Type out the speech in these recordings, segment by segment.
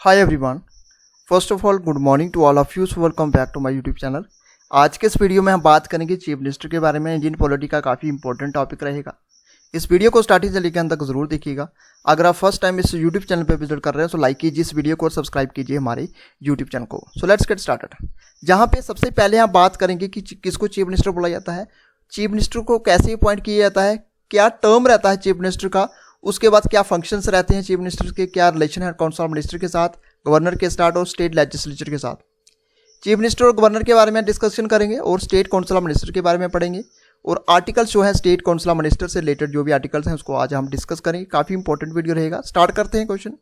Hi everyone, first of all good morning to all of you, welcome back to my YouTube channel. आज के इस video में हम बात करेंगे चीफ मिनिस्टर के बारे में। इंडियन पॉलिटी का काफ़ी इंपॉर्टेंट टॉपिक रहेगा। इस वीडियो को स्टार्टिंग से लेकर अंत तक जरूर देखिएगा। अगर आप फर्स्ट टाइम इस यूट्यूब चैनल पर विजिट कर रहे हैं तो लाइक कीजिए इस वीडियो को और सब्सक्राइब कीजिए हमारे यूट्यूब चैनल को। So let's get started. जहाँ पे सबसे पहले हम बात करेंगे कि किसको चीफ मिनिस्टर बोला जाता है, चीफ मिनिस्टर को कैसे अपॉइंट किया जाता है, क्या टर्म रहता है चीफ मिनिस्टर का, उसके बाद क्या फंक्शंस रहते हैं चीफ मिनिस्टर के, क्या रिलेशन है काउंसिल ऑफ मिनिस्टर के साथ, गवर्नर के साथ और स्टेट लेजिस्लेचर के साथ। चीफ मिनिस्टर और गवर्नर के बारे में डिस्कशन करेंगे और स्टेट काउंसिल ऑफ मिनिस्टर के बारे में पढ़ेंगे और आर्टिकल्स जो है स्टेट काउंसिल ऑफ मिनिस्टर से रिलेटेड जो भी आर्टिकल्स हैं उसको आज हम डिस्कस करेंगे। काफ़ी इंपॉर्टेंट वीडियो रहेगा। स्टार्ट करते हैं क्वेश्चन,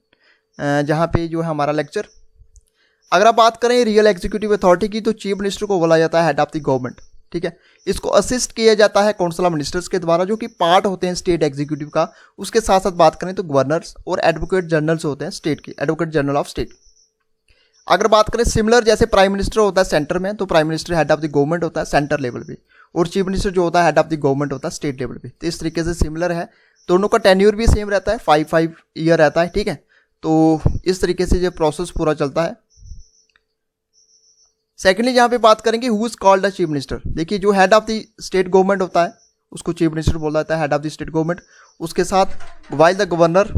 जहाँ पे जो है हमारा लेक्चर। अगर आप बात करें रियल एग्जीक्यूटिव अथॉरिटी की तो चीफ मिनिस्टर को बोला जाता है हेड ऑफ द गवर्नमेंट। ठीक है, इसको असिस्ट किया जाता है काउंसिल ऑफ मिनिस्टर्स के द्वारा जो कि पार्ट होते हैं स्टेट एग्जीक्यूटिव का। उसके साथ साथ बात करें तो गवर्नर्स और एडवोकेट जनरल्स होते हैं स्टेट के, एडवोकेट जनरल ऑफ स्टेट। अगर बात करें सिमिलर, जैसे प्राइम मिनिस्टर होता है सेंटर में, तो prime minister head of the government होता है सेंटर लेवल पे और चीफ मिनिस्टर जो होता है हेड ऑफ द गवर्नमेंट होता है स्टेट लेवल पे। तो इस तरीके से सिमिलर है, दोनों का टेन्योर भी सेम रहता है, 5 ईयर रहता है। ठीक है, तो इस तरीके से ये प्रोसेस पूरा चलता है। सेकेंडली यहाँ पे बात करेंगे who is called the chief minister. देखिए, जो head of the state government होता है उसको चीफ मिनिस्टर बोला जाता है, head of the state government. उसके साथ वाइल द गवर्नर।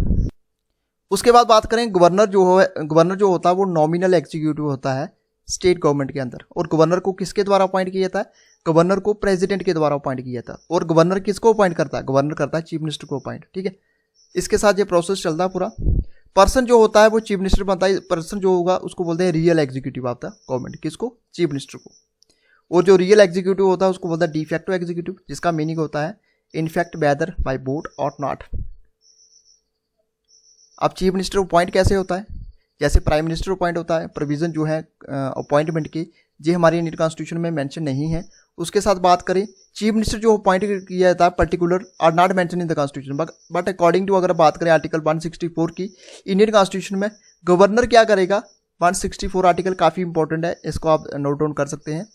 उसके बाद बात करें गवर्नर जो होता है वो नॉमिनल एग्जीक्यूटिव होता है स्टेट गवर्नमेंट के अंदर। और गवर्नर को किसके द्वारा अपॉइंट किया जाता है, गवर्नर को प्रेसिडेंट के द्वारा अपॉइंट किया जाता है। और गवर्नर किसको अपॉइंट करता है, गवर्नर करता है चीफ मिनिस्टर को अपॉइंट। ठीक है, इसके साथ ये प्रोसेस चलता है पूरा। पर्सन जो होता है वो चीफ मिनिस्टर बनता है। पर्सन जो होगा उसको बोलते हैं real executive of the government. किसको, चीफ मिनिस्टर को। और जो रियल एग्जीक्यूटिव होता है उसको बोलता है डिफैक्टो एग्जीक्यूटिव, जिसका मीनिंग होता है इनफैक्ट वेदर बाय वोट और नॉट। अब चीफ मिनिस्टर अपॉइंट कैसे होता है, जैसे प्राइम मिनिस्टर अपॉइंट होता है। प्रोविजन जो है अपॉइंटमेंट की ये हमारे इंडियन कॉन्स्टिट्यूशन में मेंशन नहीं है। उसके साथ बात करें चीफ मिनिस्टर जो अपॉइंट किया जाता है particular are not mention in the constitution, but according to अगर बात करें आर्टिकल 164 की इंडियन कॉन्स्टिट्यूशन में, गवर्नर क्या करेगा, 164 आर्टिकल काफ़ी इंपॉर्टेंट है, इसको आप नोट डाउन कर सकते हैं।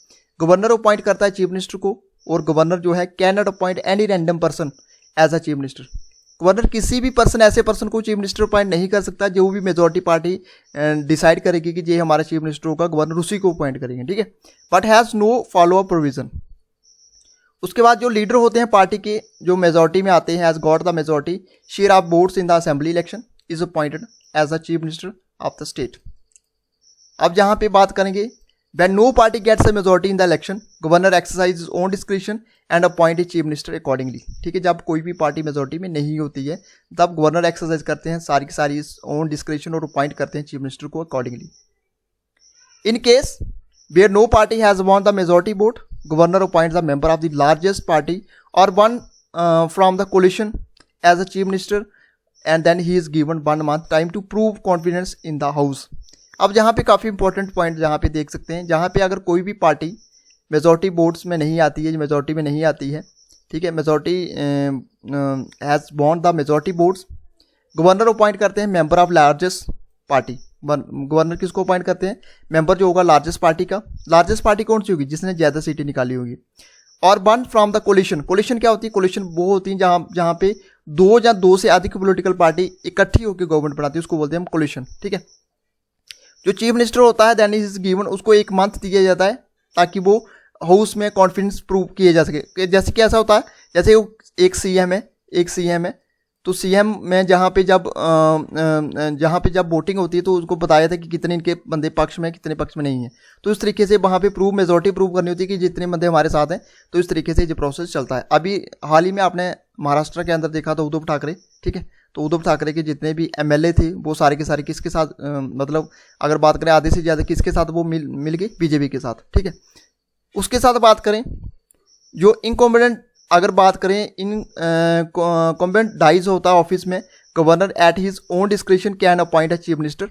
गवर्नर अपॉइंट करता है चीफ मिनिस्टर को और गवर्नर जो है can not appoint any random person as a chief minister. Governor किसी भी पर्सन, ऐसे पर्सन को चीफ मिनिस्टर अपॉइंट नहीं कर सकता जो भी मेजॉरिटी पार्टी डिसाइड करेगी कि ये हमारा चीफ मिनिस्टर होगा, गवर्नर उसी को अपॉइंट करेंगे। ठीक है, but has no follow up provision. उसके बाद जो लीडर होते हैं पार्टी के, जो मेजॉरिटी में आते हैं, as got the majority share of votes in the assembly election is appointed as the chief minister of the state. अब जहाँ पे बात करेंगे when no party gets a majority in the election, governor exercises his own discretion and appoint a chief minister accordingly। ठीक है, जब कोई भी पार्टी मेजोरिटी में नहीं होती है तब गवर्नर एक्सरसाइज करते हैं सारी की सारी ओन डिस्क्रिप्शन और अपॉइंट करते हैं चीफ मिनिस्टर को accordingly. In case where no party has won the majority vote, governor appoints the member of the largest party और one from the coalition as a chief minister and then he is given 1 month time to prove confidence in the house. अब जहाँ पे काफ़ी important point जहाँ पे देख सकते हैं, जहाँ पे अगर कोई भी पार्टी मेजॉरिटी वोट्स में नहीं आती है, मेजॉरिटी में नहीं आती है, ठीक है, majority has won the majority votes, governor appoint करते हैं member of largest party. Governor किसको अपॉइंट करते हैं, मेंबर जो होगा लार्जेस्ट पार्टी का। लार्जेस्ट पार्टी कौन सी होगी, जिसने ज़्यादा सीटें निकाली होगी। और 1 फ्रॉम द कोलिशन। कोलिशन क्या होती है, कोलिशन वो होती है जहाँ पे 2 या 2 से अधिक पॉलिटिकल पार्टी इकट्ठी होकर गवर्नमेंट बनाती है, उसको बोलते हैं हम कोलिशन। ठीक है, जो चीफ मिनिस्टर होता है देन इज गिवन, उसको 1 month दिया जाता है ताकि वो हाउस में कॉन्फिडेंस प्रूव किए जा सके। जैसे कि ऐसा होता है, जैसे एक सीएम है तो सीएम में जहाँ पे जब वोटिंग होती है तो उसको बताया था कि कितने इनके बंदे पक्ष में, कितने पक्ष में नहीं है। तो इस तरीके से वहाँ पे मेजोरिटी प्रूव करनी होती है कि जितने बंदे हमारे साथ हैं। तो इस तरीके से ये प्रोसेस चलता है। अभी हाल ही में आपने महाराष्ट्र के अंदर देखा था उद्धव ठाकरे। ठीक है, तो उद्धव ठाकरे के जितने भी एमएलए थे वो सारे के सारे किसके साथ, मतलब अगर बात करें आधे से ज़्यादा किसके साथ वो मिल गए, बीजेपी के साथ। ठीक है, उसके साथ बात करें जो इनकॉम्पिटेंट, अगर बात करें इनकॉम्पिटेंट डाइज होता है ऑफिस में, governor at his own description can appoint a chief minister.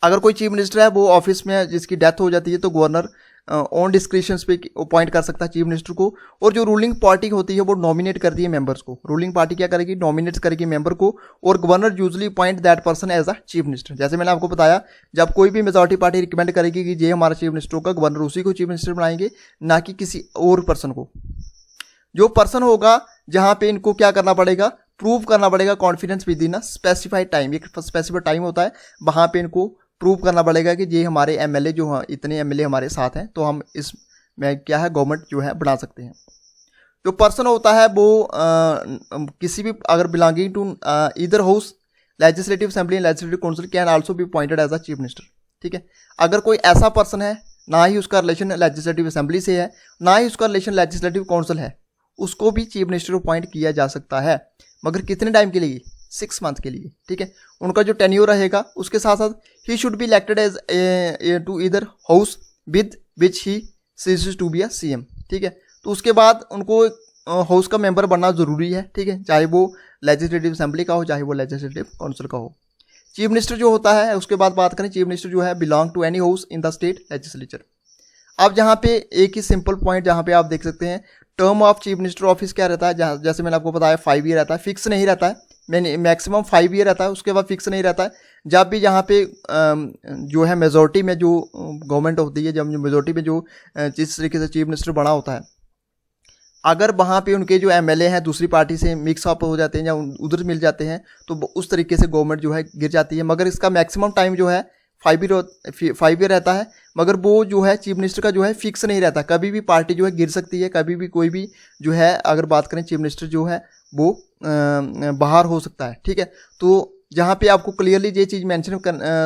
अगर कोई चीफ मिनिस्टर है वो ऑफिस में जिसकी डेथ हो जाती है तो गवर्नर ऑन डिस्क्रिप्शन पे अपॉइंट कर सकता है चीफ मिनिस्टर को। और जो रूलिंग पार्टी होती है वो नॉमिनेट करती है मेंबर्स को। रूलिंग पार्टी क्या करेगी, नॉमिनेट करेगी मेंबर को और governor usually appoint that person as a chief minister. जैसे मैंने आपको बताया, जब कोई भी मेजॉरिटी पार्टी रिकमेंड करेगी कि ये हमारा चीफ मिनिस्टर होगा, गवर्नर उसी को चीफ मिनिस्टर बनाएंगे, ना कि किसी और पर्सन को। जो पर्सन होगा जहाँ पे इनको क्या करना पड़ेगा, प्रूव करना पड़ेगा confidence with in a specified time. एक स्पेसिफाइड टाइम होता है, वहाँ पे इनको प्रूव करना पड़ेगा कि ये हमारे एमएलए जो हैं, इतने एमएलए हमारे साथ हैं, तो हम इसमें क्या है गवर्नमेंट जो है बना सकते हैं। जो पर्सन होता है वो किसी भी अगर belonging to either house legislative assembly and legislative council can also be appointed as a chief minister. ठीक है, अगर कोई ऐसा पर्सन है, ना ही उसका रिलेशन लेजिस्लेटिव असेंबली से है, ना ही उसका रिलेशन लेजिस्लेटिव काउंसिल है, उसको भी चीफ मिनिस्टर अपॉइंट किया जा सकता है, मगर कितने टाइम के लिए? 6 मंथ के लिए। ठीक है, उनका जो टेन्योर रहेगा उसके साथ साथ ही should be elected as to either house with which he ceases to be a CM. ठीक है, तो उसके बाद उनको हाउस का मेंबर बनना ज़रूरी है। ठीक है, चाहे वो लेजिस्लेटिव असेंबली का हो, चाहे वो लेजिस्लेटिव काउंसिल का हो। चीफ मिनिस्टर जो होता है, उसके बाद बात करें, चीफ मिनिस्टर जो है belong to any house in the state legislature. अब जहाँ पे एक ही सिंपल पॉइंट जहाँ पे आप देख सकते हैं, term of chief minister office क्या रहता है, जैसे मैंने आपको बताया 5 ईयर रहता है, फिक्स नहीं रहता है, मैक्सिमम 5 ईयर रहता है, उसके बाद फिक्स नहीं रहता है। जब भी यहाँ पे जो है मेजोरिटी में जो गवर्नमेंट होती है, जब मेजोरिटी में जो जिस तरीके से चीफ मिनिस्टर बना होता है, अगर वहाँ पे उनके जो एमएलए हैं दूसरी पार्टी से मिक्स अप हो जाते हैं या उधर मिल जाते हैं, तो उस तरीके से गवर्नमेंट जो है गिर जाती है। मगर इसका मैक्सिमम टाइम जो है 5 ईयर रहता है, मगर वो जो है चीफ मिनिस्टर का जो है फिक्स नहीं रहता, कभी भी पार्टी जो है गिर सकती है, कभी भी कोई भी जो है, अगर बात करें चीफ मिनिस्टर जो है वो बाहर हो सकता है। ठीक है, तो जहाँ पे आपको क्लियरली ये चीज़ मेंशन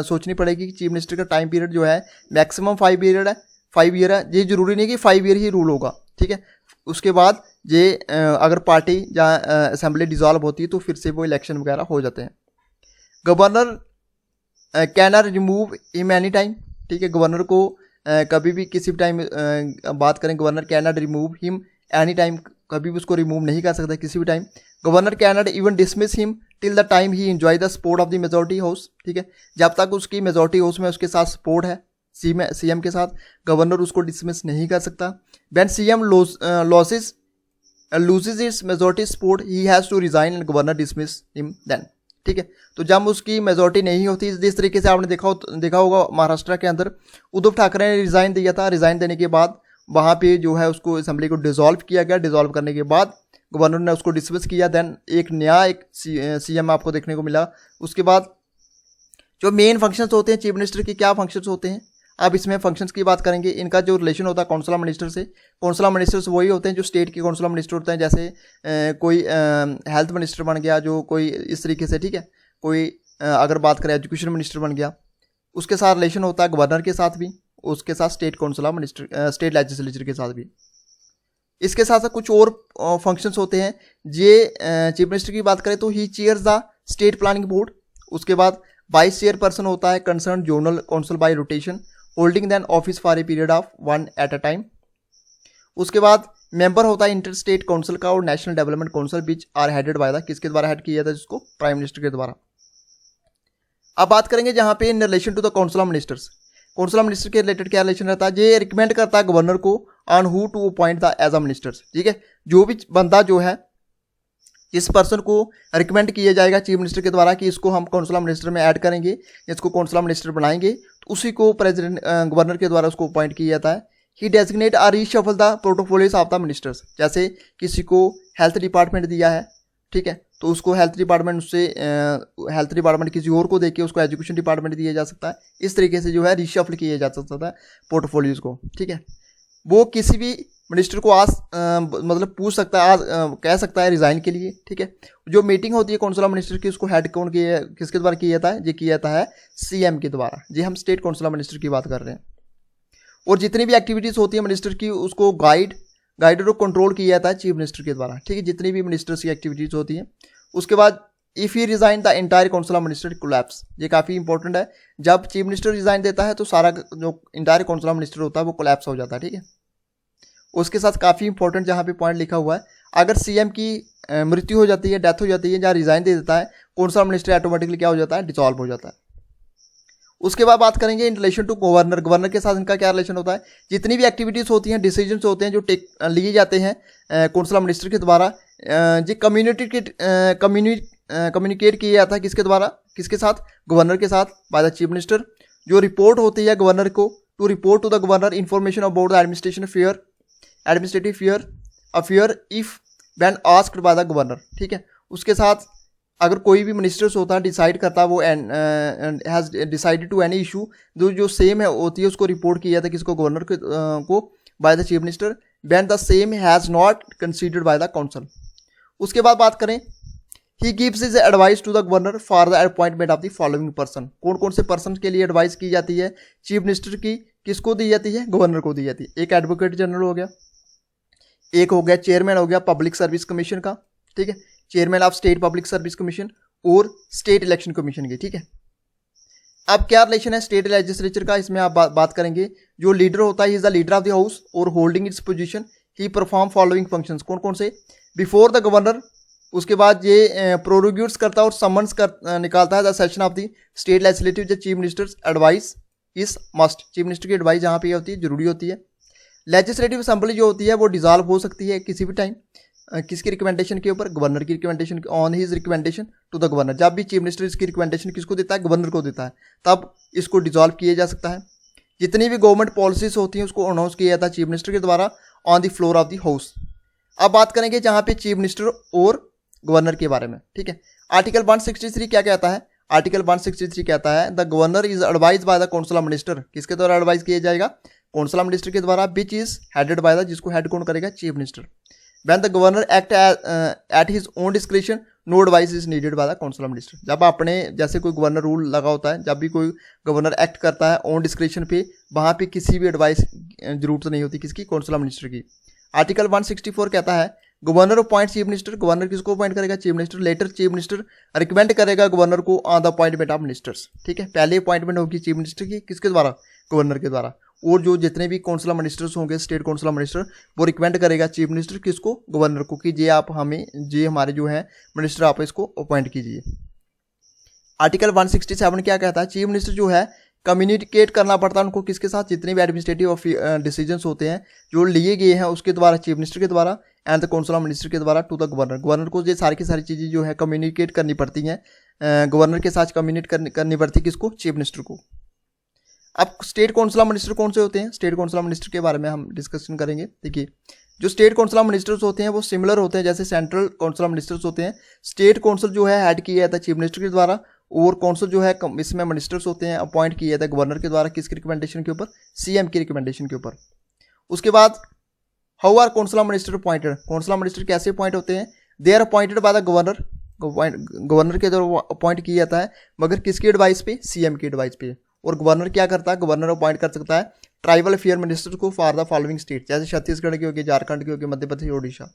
सोचनी पड़ेगी कि चीफ मिनिस्टर का टाइम पीरियड जो है मैक्सिमम 5 ईयर है। 5 ईयर है, ये जरूरी नहीं कि 5 ईयर ही रूल होगा। ठीक है, उसके बाद ये अगर पार्टी या असेंबली डिसॉल्व होती है तो फिर से वो इलेक्शन वगैरह हो जाते हैं। Governor can or remove him any time. ठीक है, गवर्नर को कभी भी किसी भी टाइम बात करें, governor can not remove him any time, कभी भी उसको रिमूव नहीं कर सकता किसी भी time. Governor can not even dismiss him till the time he enjoy the support of the majority house. ठीक है, जब तक उसकी मेजोरिटी हाउस में उसके साथ सपोर्ट है सीएम के साथ, गवर्नर उसको डिसमिस नहीं कर सकता। When CM loses its majority support he has to resign and governor dismiss him then. ठीक है, तो जब उसकी मेजोरिटी नहीं होती, जिस तरीके से आपने देखा होगा महाराष्ट्र के अंदर उद्धव ठाकरे ने रिज़ाइन दिया था, रिज़ाइन देने के बाद वहाँ पे जो है उसको असेंबली को डिसॉल्व किया गया, डिसॉल्व करने के बाद गवर्नर ने उसको डिसमिस किया, देन एक नया सीएम आपको देखने को मिला। उसके बाद जो मेन फंक्शंस होते हैं चीफ मिनिस्टर के, क्या फंक्शंस होते हैं, अब इसमें फंक्शंस की बात करेंगे। इनका जो रिलेशन होता है काउंसिल ऑफ मिनिस्टर से, काउंसिल ऑफ मिनिस्टर्स वही होते हैं जो स्टेट के काउंसिल ऑफ मिनिस्टर होते हैं, जैसे कोई हेल्थ मिनिस्टर बन गया, जो कोई इस तरीके से। ठीक है, कोई अगर बात करें एजुकेशन मिनिस्टर बन गया, उसके साथ रिलेशन होता है गवर्नर के साथ भी, उसके साथ state council of minister state legislature के साथ भी। इसके साथ साथ कुछ और फंक्शंस होते हैं। ये चीफ मिनिस्टर की बात करें तो he chairs the state planning board. उसके बाद वाइस चेयरपर्सन होता है concern zonal council by rotation holding than office for a period of 1 at a time. उसके बाद मेंबर होता है इंटर स्टेट काउंसिल का और national development council which are headed by the, किसके द्वारा हेड किया था, जिसको प्राइम मिनिस्टर के द्वारा। अब बात करेंगे जहाँ पे in relation to the council of ministers, council of minister के रिलेटेड क्या रिलेशन रहता है, ये रिकमेंड करता है गवर्नर को on who to appoint the as a ministers. ठीक है, जो भी बंदा जो है, जिस पर्सन को रिकमेंड किया जाएगा चीफ मिनिस्टर के द्वारा कि इसको हम काउंसिल ऑफ मिनिस्टर में ऐड करेंगे, इसको काउंसिल ऑफ मिनिस्टर बनाएंगे, तो उसी को प्रेसिडेंट गवर्नर के द्वारा उसको अपॉइंट किया जाता है। He designate or reshuffle the portfolios of the ministers. जैसे किसी को हेल्थ डिपार्टमेंट दिया है, ठीक है, तो उसको हेल्थ डिपार्टमेंट से हेल्थ डिपार्टमेंट किसी और को देके उसको एजुकेशन डिपार्टमेंट दिया जा सकता है। इस तरीके से जो है रीशफल किया जा सकता है पोर्टफोलियोज को। ठीक है, वो किसी भी मिनिस्टर को मतलब पूछ सकता है, कह सकता है रिज़ाइन के लिए। ठीक है, जो मीटिंग होती है काउंसिल ऑफ मिनिस्टर की, उसको हेड कौन किया, किसके द्वारा किया जाता है, ये किया जाता है सीएम के द्वारा। जी, हम स्टेट काउंसिल ऑफ मिनिस्टर की बात कर रहे हैं। और जितनी भी एक्टिविटीज़ होती है मिनिस्टर की, उसको गाइड और कंट्रोल किया जाता है चीफ मिनिस्टर के द्वारा। ठीक है, जितनी भी मिनिस्टर्स की एक्टिविटीज़ होती हैं। उसके बाद if he resign the entire council of minister collapse, ये काफ़ी इंपॉर्टेंट है। जब चीफ मिनिस्टर रिज़ाइन देता है तो सारा जो इंटायर काउंसिल ऑफ मिनिस्टर होता है वो कोलैप्स हो जाता है। ठीक है, उसके साथ काफ़ी इंपॉर्टेंट जहाँ पे पॉइंट लिखा हुआ है, अगर सीएम की मृत्यु हो जाती है, डेथ हो जाती है, या रिज़ाइन दे देता है, काउंसिल ऑफ मिनिस्टर ऑटोमेटिकली क्या हो जाता है, डिसॉल्व हो जाता है। उसके बाद बात करेंगे in relation to governor, governor के साथ इनका क्या रिलेशन होता है। जितनी भी एक्टिविटीज़ होती हैं, डिसीजंस होते हैं जो लिए जाते हैं काउंसिल ऑफ मिनिस्टर के द्वारा, ये कम्युनिकेट किया जाता है किसके द्वारा, किसके साथ, गवर्नर के साथ, बाय द चीफ मिनिस्टर। जो रिपोर्ट होती है गवर्नर को, to report to the governor information about the administrative affair if when asked by the governor. ठीक है, उसके साथ अगर कोई भी मिनिस्टर्स होता है डिसाइड करता है वो has decided to any issue जो सेम है होती है उसको रिपोर्ट किया था किसको गवर्नर को by the chief minister when the same has not considered by the council. उसके बाद बात करें he gives is advice to the governor for the appointment of the following person. कौन कौन से पर्सन के लिए एडवाइस की जाती है चीफ मिनिस्टर की, किसको दी जाती है, गवर्नर को दी जाती है। एक एडवोकेट जनरल हो गया, एक हो गया चेयरमैन हो गया पब्लिक सर्विस कमीशन का, ठीक है, chairman of state public service commission और स्टेट इलेक्शन कमीशन की, ठीक है। अब क्या रिलेशन है स्टेट लेजिस्लेचर का, इसमें आप बात करेंगे। जो लीडर होता है is the leader of the house और होल्डिंग इट्स पोजीशन ही परफॉर्म फॉलोइंग फंक्शंस। कौन कौन से, बिफोर द गवर्नर, उसके बाद ये प्रोरोग्यूट्स करता है और समन्स निकालता है the session of the state legislative. The chief ministers advice is must, chief minister की एडवाइस जहाँ पे होती है जरूरी होती है। लेजिस्लेटिव असेंबली जो होती है वो डिजॉल्व हो सकती है किसी भी टाइम, किसकी रिकमेंडेशन के ऊपर, गवर्नर की recommendation, on his recommendation to the governor. जब भी चीफ मिनिस्टर इसकी रिकमेंडेशन किसको देता है, गवर्नर को देता है, तब इसको डिजॉल्व किया जा सकता है। जितनी भी गवर्नमेंट पॉलिसीज होती हैं उसको अनाउंस किया जाता है चीफ मिनिस्टर के द्वारा on the floor of the house. अब बात करेंगे जहाँ पे चीफ मिनिस्टर और गवर्नर के बारे में, ठीक है। आर्टिकल 163 क्या कहता है, आर्टिकल 163 कहता है the governor is advise bye the council of minister. किसके द्वारा एडवाइज किया जाएगा, काउंसिल ऑफ मिनिस्टर के द्वारा, which is headed by the, जिसको हेड कौन करेगा, chief minister. When the governor act at his own description no advice is needed by the council of minister. जब अपने जैसे कोई गवर्नर रूल लगा होता है, जब भी कोई गवर्नर एक्ट करता है ऑन डिस्क्रिप्शन पे, वहाँ पे किसी भी एडवाइस जरूरत नहीं होती किसकी, काउंसिल ऑफ मिनिस्टर की। आर्टिकल 164 कहता है governor appoint chief minister, governor किसको अपॉइंट करेगा, chief minister. Later chief minister recommend करेगा गवर्नर को on the appointment of ministers, ठीक है। पहले अपॉइंटमेंट होगी चीफ मिनिस्टर की, किसके द्वारा, गवर्नर के द्वारा। और जो जितने भी काउंसिल ऑफ मिनिस्टर्स होंगे, स्टेट काउंसिल ऑफ मिनिस्टर, वो रिकमेंड करेगा चीफ मिनिस्टर किसको, गवर्नर को, कि ये आप हमें, ये हमारे जो है मिनिस्टर आप इसको अपॉइंट कीजिए। आर्टिकल 167 क्या कहता है, चीफ मिनिस्टर जो है कम्युनिकेट करना पड़ता है उनको किसके साथ, जितने भी एडमिनिस्ट्रेटिव डिसीजंस होते हैं जो लिए गए हैं उसके द्वारा, चीफ मिनिस्टर के द्वारा and the council of minister के द्वारा टू द गवर्नर। गवर्नर को ये सारी की सारी चीज़ें जो है कम्युनिकेट करनी पड़ती हैं, गवर्नर के साथ कम्युनिकेट करनी पड़ती है किसको, चीफ मिनिस्टर को। अब स्टेट काउंसिल ऑफ मिनिस्टर कौन से होते हैं, स्टेट काउंसिल ऑफ मिनिस्टर के बारे में हम डिस्कशन करेंगे। देखिए जो स्टेट काउंसिल ऑफ मिनिस्टर्स होते हैं वो सिमिलर होते हैं जैसे सेंट्रल काउंसिल ऑफ मिनिस्टर्स होते हैं। स्टेट काउंसिल जो है हेड किया जाता है चीफ मिनिस्टर के द्वारा, और काउंसिल जो है इसमें मिनिस्टर्स होते हैं अपॉइंट किया जाता है गवर्नर के द्वारा, किसकी रिकमेंडेशन के ऊपर, सीएम की रिकमेंडेशन के ऊपर। उसके बाद how are council of minister appointed, council of minister कैसे अपॉइंट होते हैं, they are appointed by the governor, governor के द्वारा अपॉइंट किया जाता है, मगर किसकी एडवाइस पे, सीएम की एडवाइस पे। और गवर्नर क्या करता है, गवर्नर अपॉइंट कर सकता है ट्राइबल अफेयर मिनिस्टर को फॉर द फॉलोइंग स्टेट, जैसे छत्तीसगढ़ की होगी, झारखंड की होगी, मध्य प्रदेश, ओडिशा।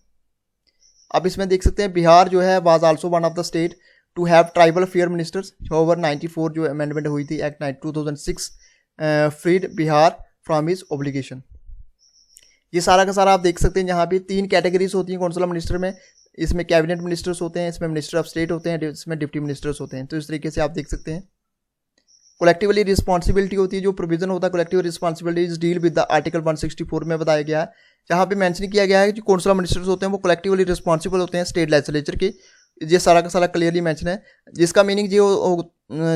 अब इसमें देख सकते हैं बिहार जो है was also one of the state to have tribal affair ministers. Over 94 जो अमेंडमेंट हुई थी act 2006 freed Bihar from his obligation. ये सारा का सारा आप देख सकते हैं। यहाँ पे 3 कैटेगरीज होती हैं काउंसिल ऑफ मिनिस्टर में, इसमें कैबिनेट मिनिस्टर्स होते हैं, इसमें मिनिस्टर ऑफ स्टेट होते हैं, इसमें डिप्टी मिनिस्टर्स होते हैं। तो इस तरीके से आप देख सकते हैं। कलेक्टिवली रिस्पॉन्सिबिलिटी होती है, जो प्रोविजन होता है collective responsibilities deal with the article 164 में बताया गया है, जहाँ पे मेंशन किया गया है कि काउंसिल ऑफ मिनिस्टर्स होते हैं वो कलेक्टिवली रिस्पॉन्सिबल होते हैं स्टेट लेजिस्लेचर के। ये सारा का सारा क्लियरली मेंशन है, जिसका मीनिंग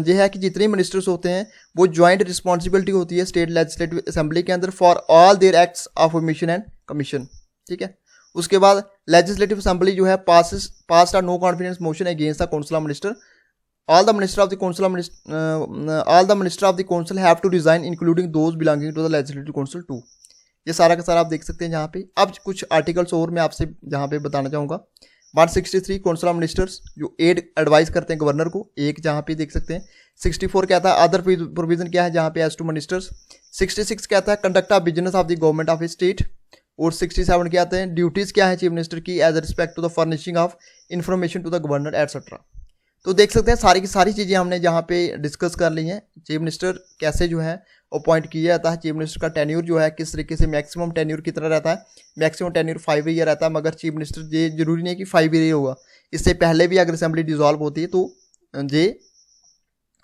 ये है कि जितने मिनिस्टर्स होते हैं वो ज्वाइंट रिस्पॉन्सिबिलिटी होती है स्टेट लेजिस्लेटिव असेंबली के अंदर for all their acts of mission and commission, ठीक है। उसके बाद लेजिस्लेटिव असेंबली जो है pass no confidence motion against the council of minister. all the minister of the council have to resign including those belonging to the legislative council too। ये सारा का सारा आप देख सकते हैं जहाँ पे। अब कुछ आर्टिकल्स और मैं आपसे जहाँ पे बताना चाहूँगा। 163 काउंसिल ऑफ मिनिस्टर्स जो एड एडवाइस करते हैं गवर्नर को, एक जहाँ पे देख सकते हैं। 64 कहता है अदर प्रोविजन क्या है जहाँ पे एज टू मिनिस्टर्स। 66 कहता है conduct of business of the government of a state. और 67 क्या आते हैं, ड्यूटीज़ क्या है चीफ मिनिस्टर की as respect to the furnishing of information to the governor etcetera. तो देख सकते हैं सारी की सारी चीज़ें हमने जहाँ पे डिस्कस कर ली हैं। चीफ मिनिस्टर कैसे जो है अपॉइंट किया जाता है, चीफ मिनिस्टर का टेन्यूर जो है किस तरीके से, मैक्सिमम टेन्यूर कितना रहता है, मैक्सिमम टेन्यूर 5 ईयर रहता है। मगर चीफ मिनिस्टर ये जरूरी नहीं है कि 5 ईयर होगा, इससे पहले भी अगर असेंबली डिसॉल्व होती है तो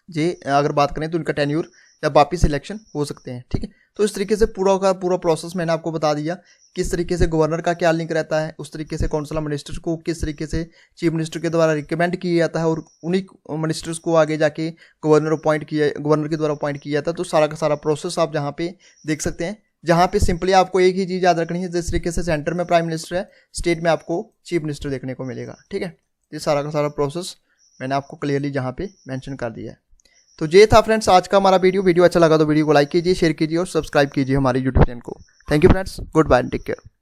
जे अगर बात करें तो उनका टेन्यूर या वापिस इलेक्शन हो सकते हैं, ठीक है। तो इस तरीके से पूरा का पूरा प्रोसेस मैंने आपको बता दिया, किस तरीके से गवर्नर का क्या लिंक रहता है, उस तरीके से काउंसिल ऑफ मिनिस्टर्स को किस तरीके से चीफ मिनिस्टर के द्वारा रिकमेंड किया जाता है, और उन्हीं मिनिस्टर्स को आगे जाके गवर्नर के द्वारा अपॉइंट किया जाता है। तो सारा का सारा प्रोसेस आप जहाँ पे देख सकते हैं, जहाँ पे सिंपली आपको एक ही चीज़ याद रखनी है, जिस तरीके से सेंटर में प्राइम मिनिस्टर है, स्टेट में आपको चीफ मिनिस्टर देखने को मिलेगा, ठीक है। ये सारा का सारा प्रोसेस मैंने आपको क्लियरली जहाँ पे मेंशन कर दिया है। तो ये था फ्रेंड्स आज का हमारा वीडियो अच्छा लगा तो वीडियो को लाइक कीजिए, शेयर कीजिए और सब्सक्राइब कीजिए हमारे यूट्यूब चैनल को। Thank you friends, good bye, take care.